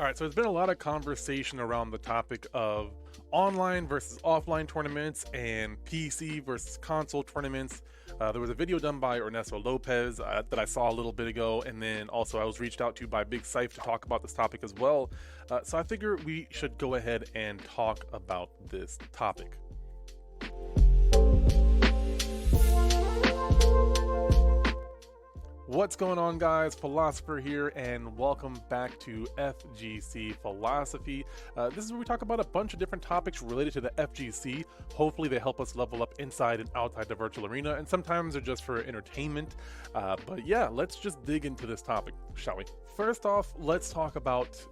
All right, so there's been a lot of conversation around the topic of online versus offline tournaments and PC versus console tournaments. There was a video done by Ernesto Lopez that I saw a little bit ago, and then also I was reached out to by Big Syph to talk about this topic as well. So I figure we should go ahead and talk about this topic. What's going on, guys? Philosopher here, and welcome back to FGC Philosophy. This is where we talk about a bunch of different topics related to the FGC. Hopefully they help us level up inside and outside the virtual arena, and sometimes they're just for entertainment. But yeah, let's just dig into this topic, shall we? First off, let's talk about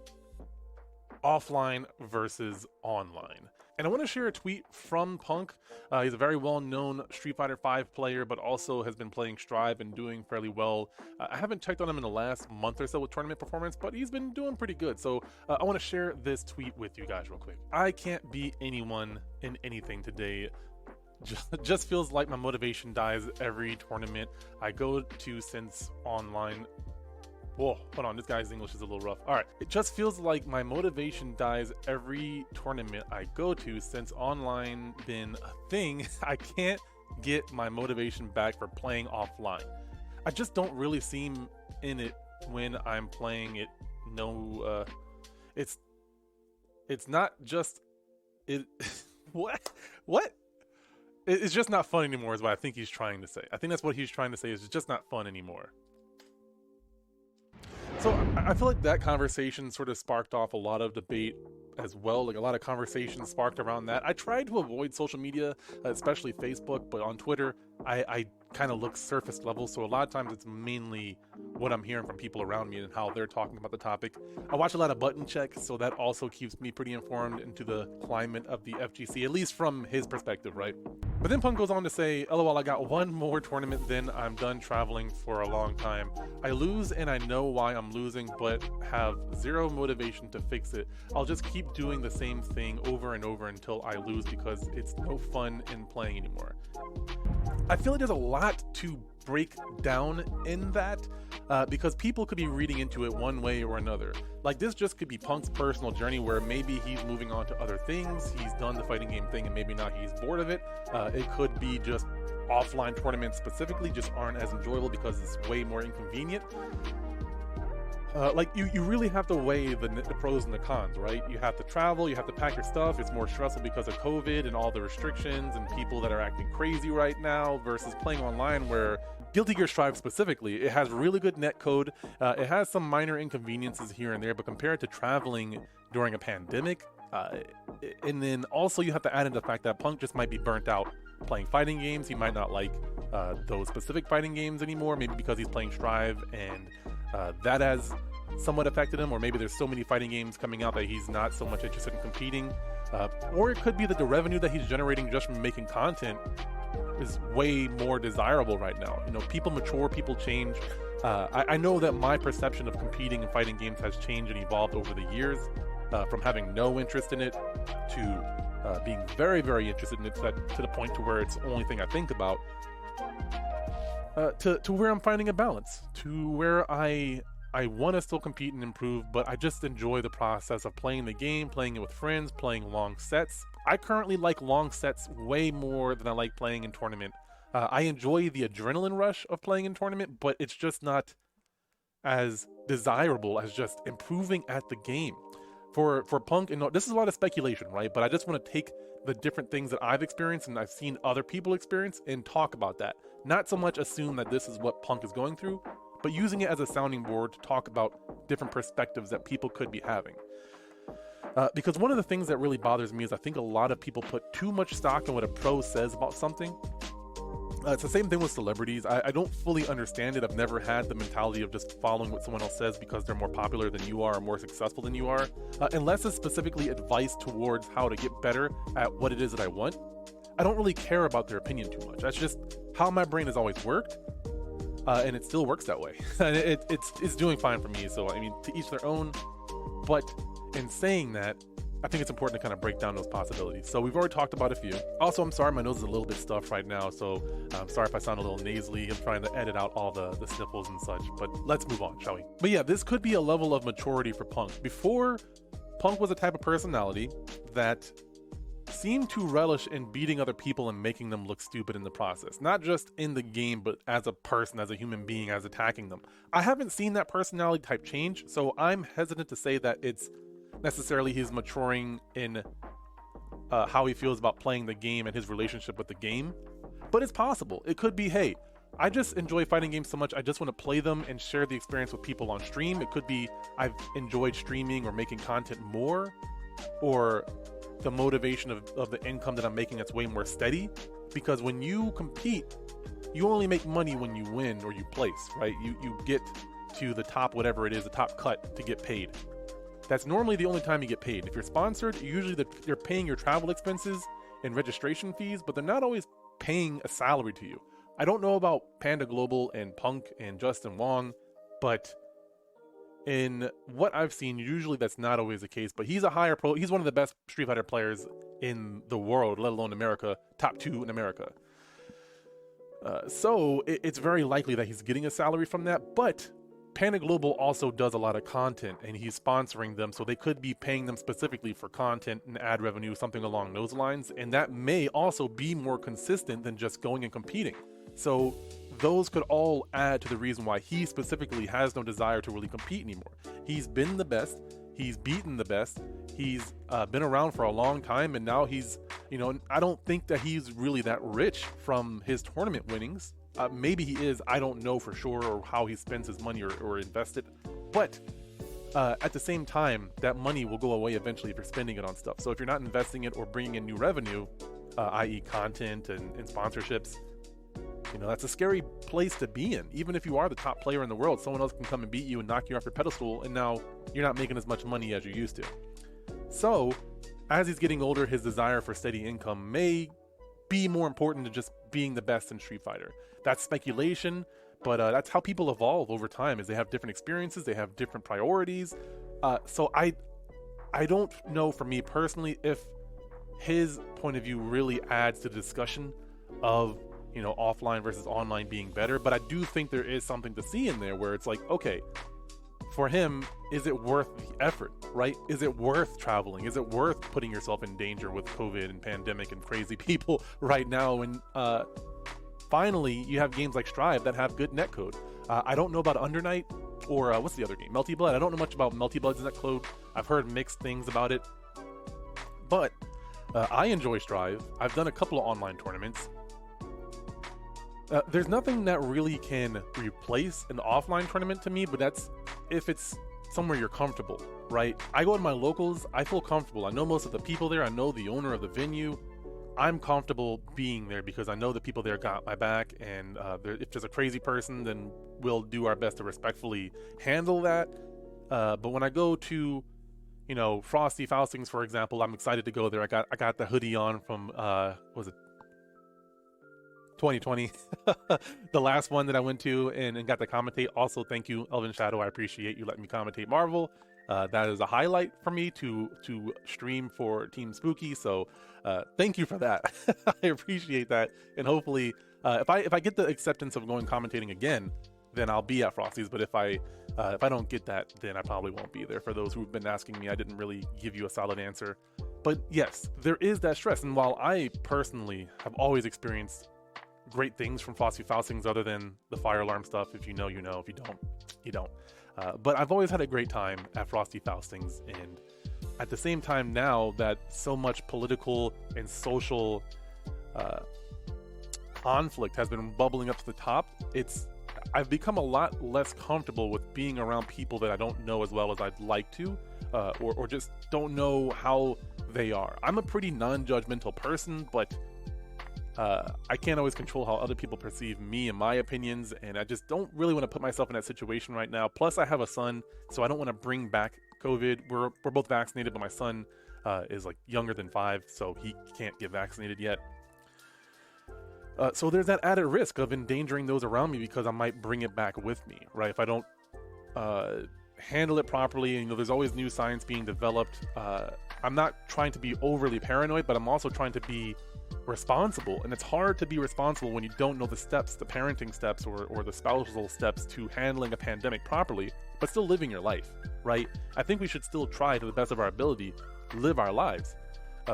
offline versus online. And I want to share a tweet from Punk. He's a very well-known Street Fighter V player, but also has been playing Strive and doing fairly well. I haven't checked on him in the last month or so with tournament performance, but he's been doing pretty good. So I want to share this tweet with you guys real quick. I can't beat anyone in anything today. Just feels like my motivation dies every tournament I go to since online. Whoa, hold on, this guy's English is a little rough. All right, it just feels like my motivation dies every tournament I go to since online been a thing. I can't get my motivation back for playing offline. I just don't really seem in it when I'm playing it. No, it's not just it. What? It's just not fun anymore is what I think he's trying to say. I think that's what he's trying to say, is it's just not fun anymore. So I feel like that conversation sort of sparked off a lot of debate as well. Like a lot of conversations sparked around that. I tried to avoid social media, especially Facebook, but on Twitter, I kind of look surface level. So a lot of times it's mainly what I'm hearing from people around me and how they're talking about the topic. I watch a lot of button checks, so that also keeps me pretty informed into the climate of the FGC, at least from his perspective, right? But then Punk goes on to say, LOL, I got one more tournament, then I'm done traveling for a long time. I lose and I know why I'm losing, but have zero motivation to fix it. I'll just keep doing the same thing over and over until I lose because it's no fun in playing anymore. I feel like there's a lot to break down in that because people could be reading into it one way or another. Like, this just could be Punk's personal journey where maybe he's moving on to other things, he's done the fighting game thing and maybe now he's bored of it. It could be just offline tournaments specifically just aren't as enjoyable because it's way more inconvenient. Like, you really have to weigh the pros and the cons, right? You have to travel, you have to pack your stuff, it's more stressful because of COVID and all the restrictions and people that are acting crazy right now versus playing online where Guilty Gear Strive specifically, it has really good netcode, it has some minor inconveniences here and there, but compared to traveling during a pandemic, and then also you have to add in the fact that Punk just might be burnt out playing fighting games. He might not like those specific fighting games anymore, maybe because he's playing Strive and that has somewhat affected him, or maybe there's so many fighting games coming out that he's not so much interested in competing, or it could be that the revenue that he's generating just from making content is way more desirable right now. You know, people mature, people change. I know that my perception of competing in fighting games has changed and evolved over the years, from having no interest in it to being very, very interested in it to the point to where it's the only thing I think about, to where I'm finding a balance, to where I want to still compete and improve, but I just enjoy the process of playing the game, playing it with friends, playing long sets. I currently like long sets way more than I like playing in tournament. I enjoy the adrenaline rush of playing in tournament, but it's just not as desirable as just improving at the game. For Punk, and this is a lot of speculation, right? But I just want to take the different things that I've experienced and I've seen other people experience and talk about that. Not so much assume that this is what Punk is going through, but using it as a sounding board to talk about different perspectives that people could be having. Because one of the things that really bothers me is I think a lot of people put too much stock in what a pro says about something. It's the same thing with celebrities. I don't fully understand it. I've never had the mentality of just following what someone else says because they're more popular than you are or more successful than you are. Unless it's specifically advice towards how to get better at what it is that I want, I don't really care about their opinion too much. That's just how my brain has always worked. And it still works that way. And it's doing fine for me. So, I mean, to each their own. But in saying that, I think it's important to kind of break down those possibilities. So we've already talked about a few. Also, I'm sorry, my nose is a little bit stuffed right now, so I'm sorry if I sound a little nasally. I'm trying to edit out all the sniffles and such, but let's move on, shall we? But yeah, this could be a level of maturity for Punk. Before, Punk was a type of personality that seemed to relish in beating other people and making them look stupid in the process. Not just in the game, but as a person, as a human being, as attacking them. I haven't seen that personality type change, so I'm hesitant to say that it's necessarily he's maturing in how he feels about playing the game and his relationship with the game. But it's possible. It could be, hey, I just enjoy fighting games so much, I just want to play them and share the experience with people on stream. It could be I've enjoyed streaming or making content more, or the motivation of the income that I'm making that's way more steady. Because when you compete, you only make money when you win or you place, right? You get to the top, whatever it is, the top cut to get paid. That's normally the only time you get paid. If you're sponsored, usually they're paying your travel expenses and registration fees, but they're not always paying a salary to you. I don't know about Panda Global and Punk and Justin Wong, but in what I've seen, usually that's not always the case. But he's he's one of the best Street Fighter players in the world, let alone America, top 2 in America. So it's very likely that he's getting a salary from that, but Panda Global also does a lot of content and he's sponsoring them, so they could be paying them specifically for content and ad revenue, something along those lines, and that may also be more consistent than just going and competing. So those could all add to the reason why he specifically has no desire to really compete anymore. He's been the best, he's beaten the best, he's been around for a long time, and now he's, I don't think that he's really that rich from his tournament winnings. Maybe he is, I don't know for sure, or how he spends his money or invests it. But at the same time, that money will go away eventually if you're spending it on stuff. So if you're not investing it or bringing in new revenue, i.e. content and sponsorships, that's a scary place to be in. Even if you are the top player in the world, someone else can come and beat you and knock you off your pedestal, and now you're not making as much money as you used to. So as he's getting older, his desire for steady income may be more important than just being the best in Street Fighter. That's speculation, but that's how people evolve over time, is they have different experiences, they have different priorities. So I don't know, for me personally, if his point of view really adds to the discussion of, offline versus online being better. But I do think there is something to see in there where it's like, okay, for him, is it worth the effort, right? Is it worth traveling? Is it worth putting yourself in danger with COVID and pandemic and crazy people right now? And finally, you have games like Strive that have good netcode. I don't know about Undernight or what's the other game? Melty Blood. I don't know much about Melty Blood's netcode. I've heard mixed things about it. But I enjoy Strive. I've done a couple of online tournaments. There's nothing that really can replace an offline tournament to me, but that's if it's somewhere you're comfortable, right? I go to my locals, I feel comfortable. I know most of the people there, I know the owner of the venue. I'm comfortable being there because I know the people there got my back, and if there's a crazy person, then we'll do our best to respectfully handle that. But when I go to, Frosty Faustings, for example, I'm excited to go there. I got the hoodie on from, was it 2020, the last one that I went to and got to commentate. Also, thank you, Elvin Shadow. I appreciate you letting me commentate Marvel. That is a highlight for me to stream for Team Spooky. So thank you for that. I appreciate that. And hopefully, if I get the acceptance of going commentating again, then I'll be at Frosty's. But if I don't get that, then I probably won't be there. For those who've been asking me, I didn't really give you a solid answer. But yes, there is that stress. And while I personally have always experienced great things from Frosty Faustings, other than the fire alarm stuff, if you know, you know. If you don't, you don't. But I've always had a great time at Frosty Faustings, and at the same time, now that so much political and social conflict has been bubbling up to the top, I've become a lot less comfortable with being around people that I don't know as well as I'd like to, or just don't know how they are. I'm a pretty non-judgmental person, but I can't always control how other people perceive me and my opinions, and I just don't really want to put myself in that situation right now. Plus, I have a son, so I don't want to bring back COVID. We're both vaccinated, but my son is like younger than 5, so he can't get vaccinated yet. So there's that added risk of endangering those around me because I might bring it back with me, right? If I don't handle it properly, and there's always new science being developed. I'm not trying to be overly paranoid, but I'm also trying to be responsible. And it's hard to be responsible when you don't know the steps, the parenting steps or the spousal steps to handling a pandemic properly, but still living your life, right? I think we should still try to the best of our ability live our lives.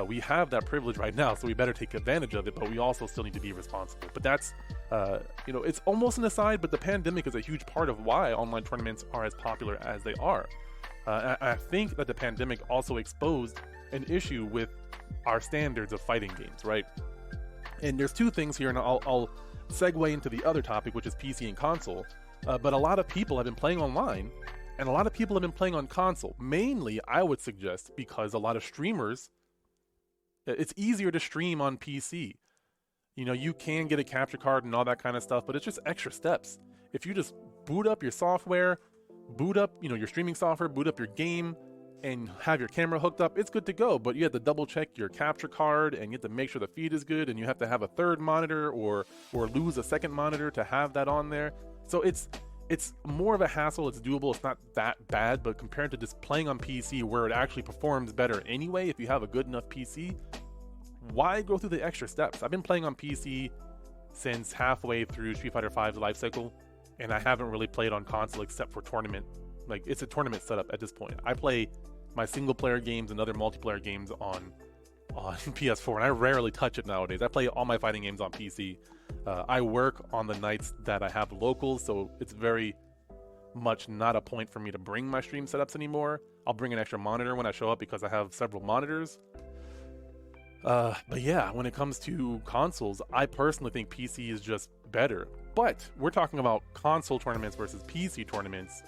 We have that privilege right now, so we better take advantage of it, but we also still need to be responsible. But that's, it's almost an aside, but the pandemic is a huge part of why online tournaments are as popular as they are. I think that the pandemic also exposed an issue with our standards of fighting games, right? And there's two things here, and I'll segue into the other topic, which is PC and console. But a lot of people have been playing online, and a lot of people have been playing on console. Mainly, I would suggest, because a lot of streamers, it's easier to stream on PC. You can get a capture card and all that kind of stuff, but it's just extra steps. If you just boot up your software, boot up, your streaming software, boot up your game, and have your camera hooked up, it's good to go. But you have to double check your capture card, and you have to make sure the feed is good, and you have to have a third monitor or lose a second monitor to have that on there. So it's more of a hassle. It's doable. It's not that bad, but compared to just playing on PC where it actually performs better anyway, if you have a good enough PC, why go through the extra steps? I've been playing on PC since halfway through Street Fighter V's life cycle, and I haven't really played on console except for tournament. Like, it's a tournament setup at this point. I play my single player games and other multiplayer games on PS4, and I rarely touch it nowadays. I play all my fighting games on PC. I work on the nights that I have locals, so it's very much not a point for me to bring my stream setups anymore. I'll bring an extra monitor when I show up because I have several monitors. But yeah, when it comes to consoles, I personally think PC is just better. But we're talking about console tournaments versus PC tournaments,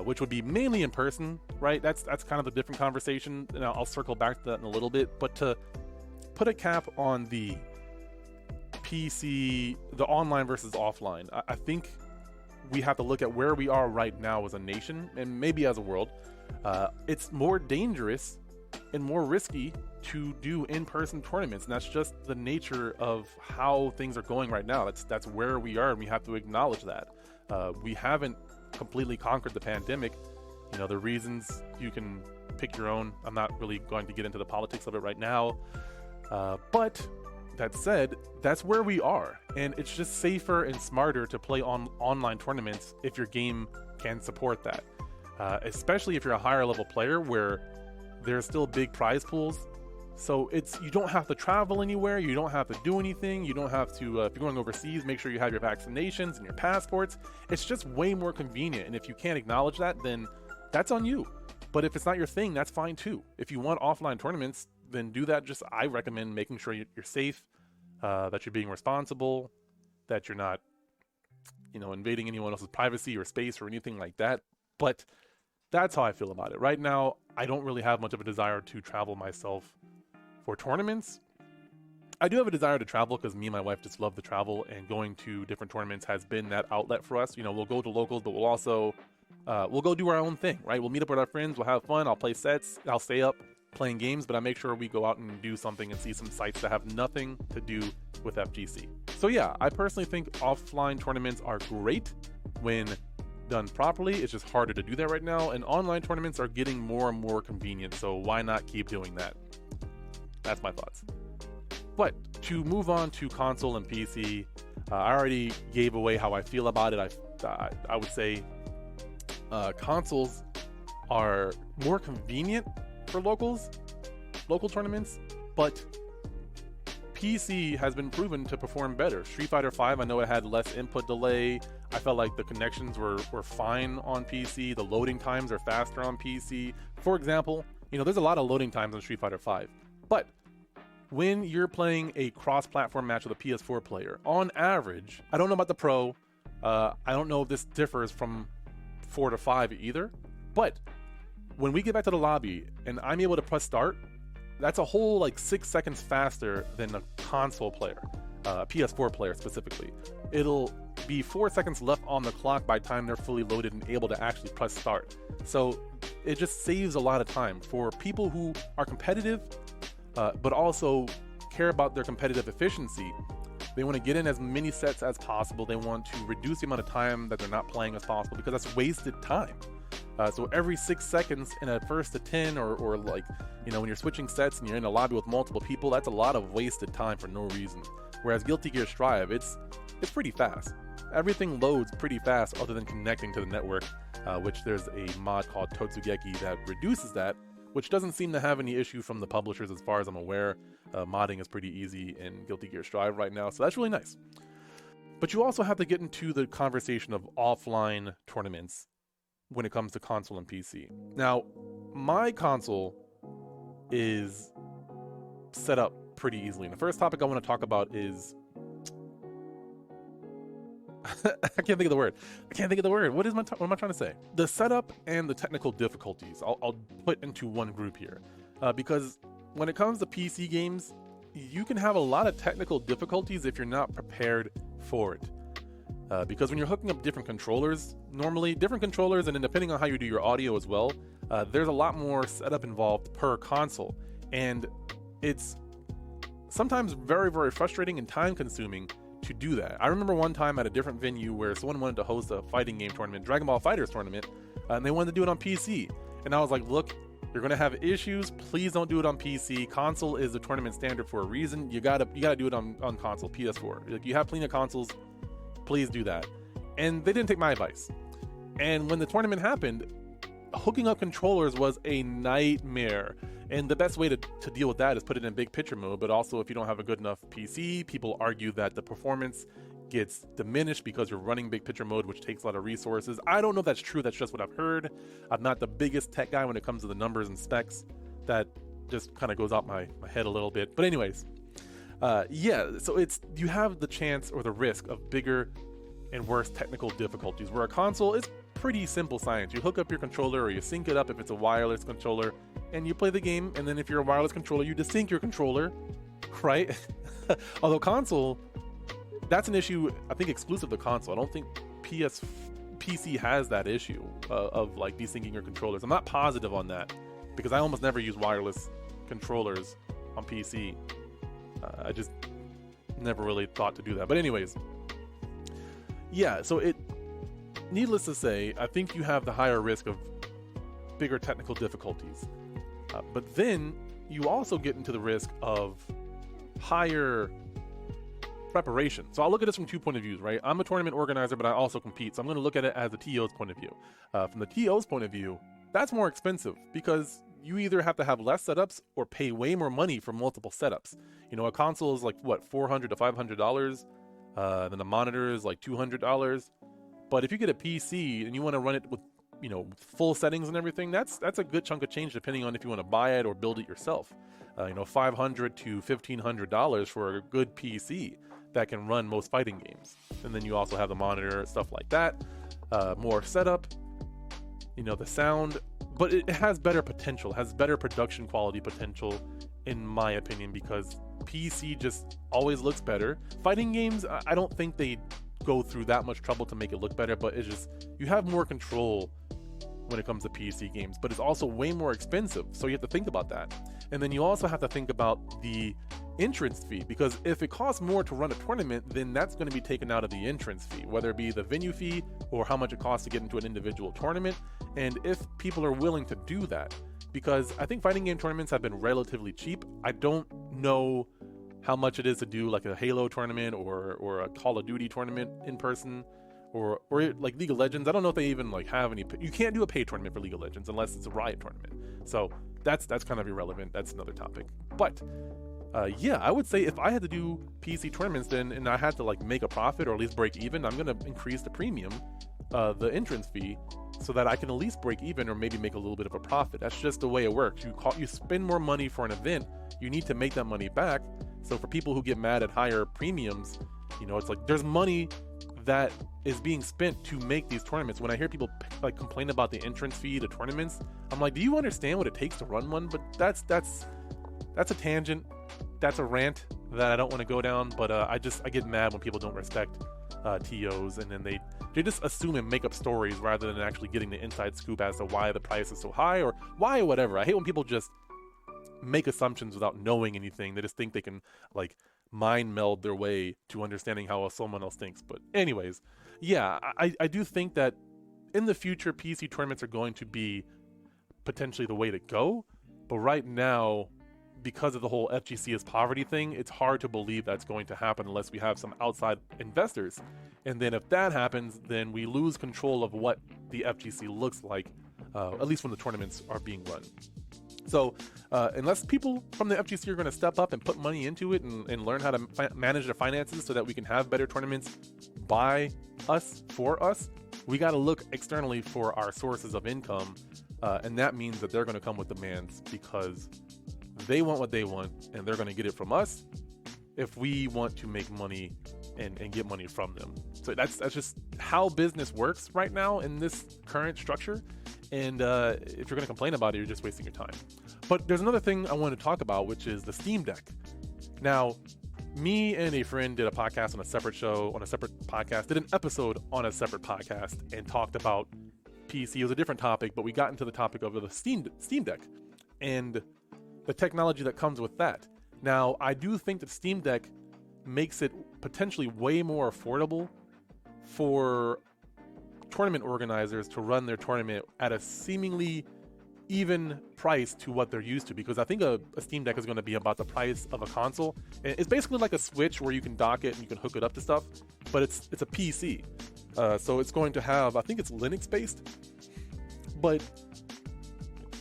which would be mainly in person, right? That's kind of a different conversation, and I'll circle back to that in a little bit. But to put a cap on the PC, the online versus offline, I think we have to look at where we are right now as a nation, and maybe as a world. It's more dangerous and more risky to do in-person tournaments, and that's just the nature of how things are going right now. That's where we are, and we have to acknowledge that. We haven't completely conquered the pandemic. The reasons, you can pick your own. I'm not really going to get into the politics of it right now, but that said, that's where we are, and it's just safer and smarter to play on online tournaments if your game can support that, especially if you're a higher level player where there's still big prize pools. So you don't have to travel anywhere, you don't have to do anything, you don't have to, if you're going overseas, make sure you have your vaccinations and your passports. It's just way more convenient, and if you can't acknowledge that, then that's on you. But if it's not your thing, that's fine too. If you want offline tournaments, then do that. I recommend making sure you're safe, that you're being responsible, that you're not, invading anyone else's privacy or space or anything like that. But that's how I feel about it. Right now, I don't really have much of a desire to travel myself for tournaments. I do have a desire to travel because me and my wife just love to travel, and going to different tournaments has been that outlet for us. We'll go to locals, but we'll also we'll go do our own thing, right? We'll meet up with our friends, we'll have fun, I'll play sets, I'll stay up playing games, but I make sure we go out and do something and see some sites that have nothing to do with FGC. So yeah, I personally think offline tournaments are great when done properly. It's just harder to do that right now, and online tournaments are getting more and more convenient, so why not keep doing that? That's my thoughts. But to move on to console and PC, I already gave away how I feel about it. I would say consoles are more convenient for local tournaments, but PC has been proven to perform better. Street Fighter V, I know it had less input delay. I felt like the connections were fine on PC. The loading times are faster on PC. For example, there's a lot of loading times on Street Fighter V. But when you're playing a cross-platform match with a PS4 player, on average, I don't know about the Pro, I don't know if this differs from 4 to 5 either, but when we get back to the lobby and I'm able to press start, that's a whole 6 seconds faster than a console player, a PS4 player specifically. It'll be 4 seconds left on the clock by the time they're fully loaded and able to actually press start. So it just saves a lot of time for people who are competitive, but also care about their competitive efficiency. They want to get in as many sets as possible. They want to reduce the amount of time that they're not playing as possible, because that's wasted time. So every 6 seconds in a first to 10, or like, you know, when you're switching sets and you're in a lobby with multiple people, that's a lot of wasted time for no reason. Whereas Guilty Gear Strive, it's pretty fast. Everything loads pretty fast other than connecting to the network, which there's a mod called Totsugeki that reduces that, which doesn't seem to have any issue from the publishers as far as I'm aware. Modding is pretty easy in Guilty Gear Strive right now, so that's really nice. But you also have to get into the conversation of offline tournaments when it comes to console and PC. Now, my console is set up pretty easily. And the first topic I want to talk about is I can't think of the word. What am I trying to say? The setup and the technical difficulties I'll put into one group here, because when it comes to PC games, you can have a lot of technical difficulties if you're not prepared for it. Because when you're hooking up different controllers, and then depending on how you do your audio as well, there's a lot more setup involved per console, and it's sometimes very, very frustrating and time consuming to do that. I remember one time at a different venue where someone wanted to host a fighting game tournament, Dragon Ball FighterZ tournament, and they wanted to do it on PC. And I was like, look, you're gonna have issues. Please don't do it on PC. Console is the tournament standard for a reason. You gotta do it on console, PS4. Like, you have plenty of consoles. Please do that. And they didn't take my advice. And when the tournament happened, hooking up controllers was a nightmare. And the best way to deal with that is put it in big picture mode. But also, if you don't have a good enough PC, people argue that the performance gets diminished because you're running big picture mode, which takes a lot of resources. I don't know if that's true. That's just what I've heard. I'm not the biggest tech guy when it comes to the numbers and specs. That just kind of goes out my head a little bit. But anyways, yeah, so you have the chance or the risk of bigger and worse technical difficulties, where a console is pretty simple science. You hook up your controller, or you sync it up if it's a wireless controller, and you play the game. And then if you're a wireless controller, you desync your controller, right? Although console, that's an issue, I think, exclusive to console. I don't think PC has that issue of like desyncing your controllers. I'm not positive on that, because I almost never use wireless controllers on PC. I just never really thought to do that. But anyways, yeah, so needless to say, I think you have the higher risk of bigger technical difficulties. But then you also get into the risk of higher preparation. So I'll look at this from 2 point of views, right? I'm a tournament organizer, but I also compete. So I'm going to look at it as the TO's point of view. From the TO's point of view, that's more expensive, because you either have to have less setups or pay way more money for multiple setups. You know, a console is like, what, $400 to $500? Then a monitor is like $200. But if you get a PC and you want to run it with, you know, full settings and everything, that's a good chunk of change, depending on if you want to buy it or build it yourself. You know, $500 to $1,500 for a good PC that can run most fighting games. And then you also have the monitor, stuff like that. More setup, you know, the sound, but it has better potential, has better production quality potential, in my opinion, because PC just always looks better. Fighting games, I don't think they go through that much trouble to make it look better, but it's just, you have more control when it comes to PC games, but it's also way more expensive, so you have to think about that. And then you also have to think about the entrance fee, because if it costs more to run a tournament, then that's going to be taken out of the entrance fee, whether it be the venue fee or how much it costs to get into an individual tournament, and if people are willing to do that. Because I think fighting game tournaments have been relatively cheap. I don't know how much it is to do like a Halo tournament or a Call of Duty tournament in person, or like League of Legends. I don't know if they even like have any. You can't do a paid tournament for League of Legends unless it's a Riot tournament. So that's kind of irrelevant. That's another topic. But yeah, I would say if I had to do PC tournaments then, and I had to like make a profit or at least break even, I'm gonna increase the premium, the entrance fee, so that I can at least break even or maybe make a little bit of a profit. That's just the way it works. You spend more money for an event, you need to make that money back. So for people who get mad at higher premiums, you know, it's like there's money that is being spent to make these tournaments. When I hear people like complain about the entrance fee to tournaments, I'm like, do you understand what it takes to run one? But that's a tangent. That's a rant that I don't want to go down. But I get mad when people don't respect TOs, and then they just assume and make up stories rather than actually getting the inside scoop as to why the price is so high or why whatever. I hate when people just make assumptions without knowing anything. They just think they can like mind meld their way to understanding how someone else thinks. But anyways, yeah, I do think that in the future, PC tournaments are going to be potentially the way to go. But right now, because of the whole FGC is poverty thing, it's hard to believe that's going to happen unless we have some outside investors. And then if that happens, then we lose control of what the FGC looks like, at least when the tournaments are being run. So unless people from the FGC are going to step up and put money into it and learn how to manage their finances so that we can have better tournaments by us, for us, we got to look externally for our sources of income. And that means that they're going to come with demands because they want what they want and they're going to get it from us if we want to make money and get money from them. So that's just how business works right now in this current structure. And if you're going to complain about it, you're just wasting your time. But there's another thing I want to talk about, which is the Steam Deck. Now, me and a friend did a podcast on a separate show, on a separate podcast, did an episode on a separate podcast and talked about PC. It was a different topic, but we got into the topic of the Steam Deck and the technology that comes with that. Now, I do think that Steam Deck makes it potentially way more affordable for tournament organizers to run their tournament at a seemingly even price to what they're used to, because I think a Steam Deck is going to be about the price of a console. And it's basically like a Switch where you can dock it and you can hook it up to stuff, but it's a PC. So it's going to have, I think it's Linux based, but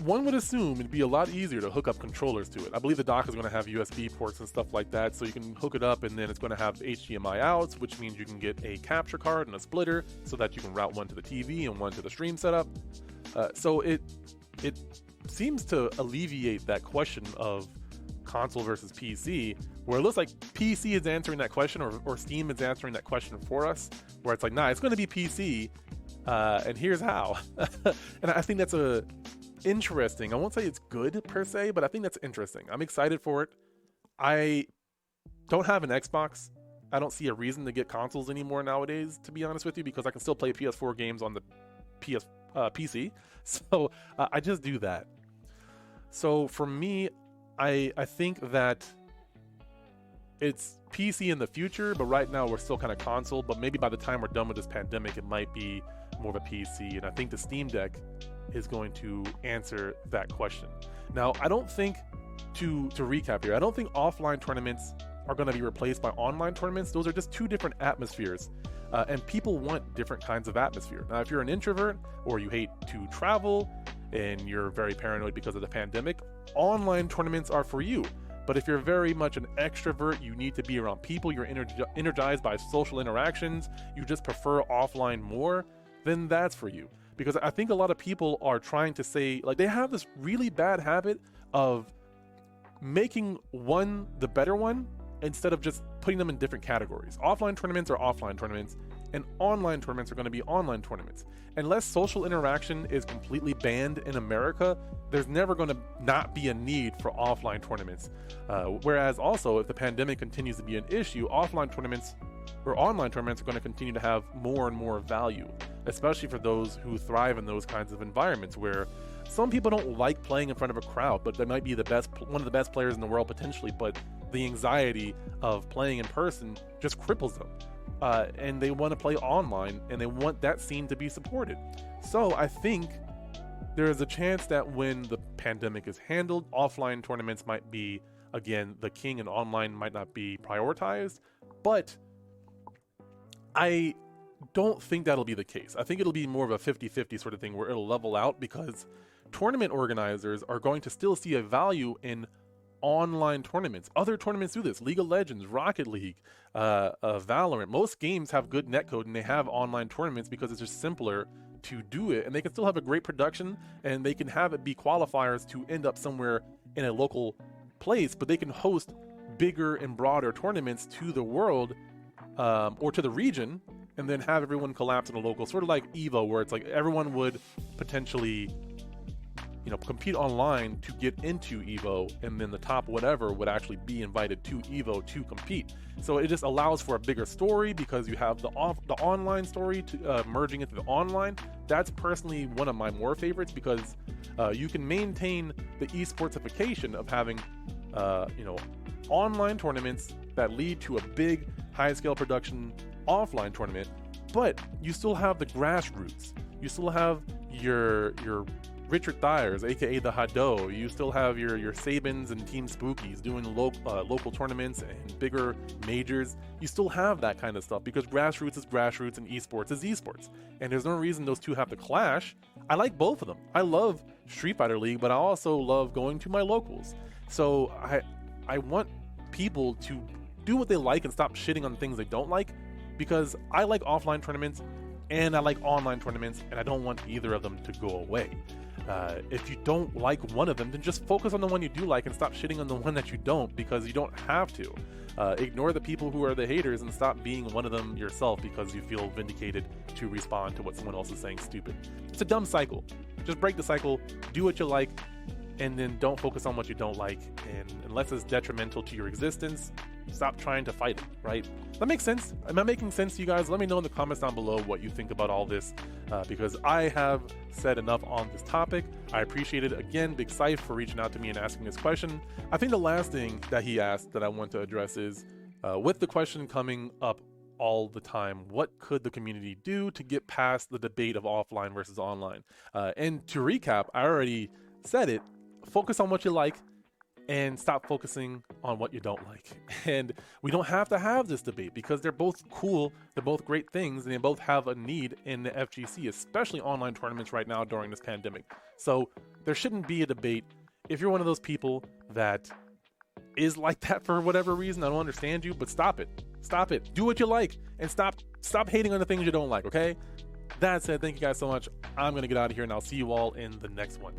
one would assume it'd be a lot easier to hook up controllers to it. I believe the dock is going to have USB ports and stuff like that, so you can hook it up, and then it's going to have HDMI outs, which means you can get a capture card and a splitter so that you can route one to the TV and one to the stream setup. So it seems to alleviate that question of console versus PC, where it looks like PC is answering that question, or Steam is answering that question for us, where it's like, nah, it's going to be PC, and here's how. And I think that's interesting. I won't say it's good per se, but I think that's interesting. I'm excited for it. I don't have an Xbox. I don't see a reason to get consoles anymore nowadays, to be honest with you, because I can still play PS4 games on the PC. So I just do that. So for me, I think that it's PC in the future, but right now we're still kind of console. But maybe by the time we're done with this pandemic, it might be more of a PC. And I think the Steam Deck is going to answer that question. Now, I don't think, to recap here, I don't think offline tournaments are going to be replaced by online tournaments. Those are just two different atmospheres, and people want different kinds of atmosphere. Now, if you're an introvert or you hate to travel and you're very paranoid because of the pandemic, online tournaments are for you. But if you're very much an extrovert, you need to be around people, you're energized by social interactions, you just prefer offline more, then that's for you. Because I think a lot of people are trying to say, like, they have this really bad habit of making one the better one instead of just putting them in different categories. Offline tournaments are offline tournaments, and online tournaments are going to be online tournaments. Unless social interaction is completely banned in America, there's never going to not be a need for offline tournaments. Whereas also, if the pandemic continues to be an issue, offline tournaments or online tournaments are going to continue to have more and more value, especially for those who thrive in those kinds of environments where some people don't like playing in front of a crowd, but they might be one of the best players in the world potentially, but the anxiety of playing in person just cripples them. And they want to play online, and they want that scene to be supported. So I think there is a chance that when the pandemic is handled, offline tournaments might be, again, the king, and online might not be prioritized. But I don't think that'll be the case. I think it'll be more of a 50-50 sort of thing where it'll level out, because tournament organizers are going to still see a value in online tournaments. Other tournaments do this. League of Legends, Rocket League, Valorant. Most games have good netcode and they have online tournaments because it's just simpler to do it, and they can still have a great production, and they can have it be qualifiers to end up somewhere in a local place, but they can host bigger and broader tournaments to the world, or to the region, and then have everyone collapse in a local, sort of like EVO, where it's like everyone would potentially, compete online to get into EVO, and then the top whatever would actually be invited to EVO to compete. So it just allows for a bigger story, because you have the online story merging into the online. That's personally one of my more favorites, because you can maintain the esportsification of having online tournaments that lead to a big high scale production offline tournament, but you still have the grassroots. You still have your Richard Thyers, aka the Hado. You still have your Sabins and Team Spookies doing local tournaments and bigger majors. You still have that kind of stuff because grassroots is grassroots and esports is esports. And there's no reason those two have to clash. I like both of them. I love Street Fighter League, but I also love going to my locals. So I want people to do what they like and stop shitting on things they don't like, because I like offline tournaments and I like online tournaments, and I don't want either of them to go away. If you don't like one of them, then just focus on the one you do like and stop shitting on the one that you don't, because you don't have to. Ignore the people who are the haters and stop being one of them yourself because you feel vindicated to respond to what someone else is saying stupid. It's a dumb cycle. Just break the cycle, do what you like, and then don't focus on what you don't like. And unless it's detrimental to your existence, stop trying to fight it, right? That makes sense. Am I making sense to you guys? Let me know in the comments down below what you think about all this, because I have said enough on this topic. I appreciate it. Again, Big Scythe for reaching out to me and asking this question. I think the last thing that he asked that I want to address is, with the question coming up all the time, what could the community do to get past the debate of offline versus online? And to recap, I already said it. Focus on what you like and stop focusing on what you don't like. And we don't have to have this debate because they're both cool, they're both great things, and they both have a need in the FGC, especially online tournaments right now during this pandemic. So there shouldn't be a debate. If you're one of those people that is like that for whatever reason, I don't understand you, but stop it. Stop it. Do what you like and stop hating on the things you don't like, okay? That said, thank you guys so much. I'm gonna get out of here and I'll see you all in the next one.